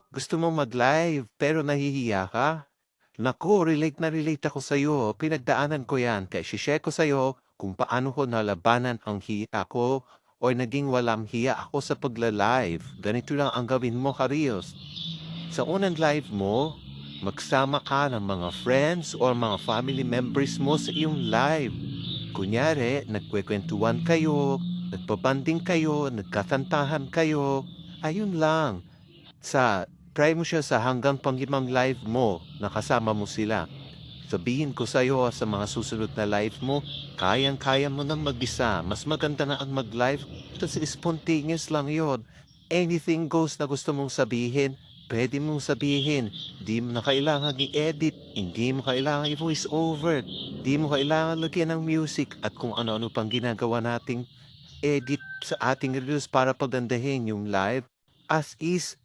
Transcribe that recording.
Gusto mo mag-live pero nahihiya ka? Naku, relate na relate ako sa'yo. Pinagdaanan ko yan. Kaya share ko sa'yo kung paano ko nalabanan ang hiya ko o naging walang hiya ako sa pagla-live. Ganito lang ang gawin mo, Karios. Sa unang live mo, magsama ka ng mga friends or mga family members mo sa iyong live. Kunyari, nagkwekwentuhan kayo, nagpabanding kayo, nagkakantahan kayo. Ayun lang. Try mo siya sa hanggang pang-limang live mo na kasama mo sila. Sabihin ko sa'yo sa mga susunod na live mo, kayang-kaya mo nang mag-isa. Mas maganda na ang mag-live kasi spontaneous lang yon. Anything goes na gusto mong sabihin, pwede mong sabihin. Di mo na kailangan i-edit, hindi mo kailangan i-voice over, di mo kailangan lagyan ng music at kung ano-ano pang ginagawa nating edit sa ating reels para pagandahin yung live. As is,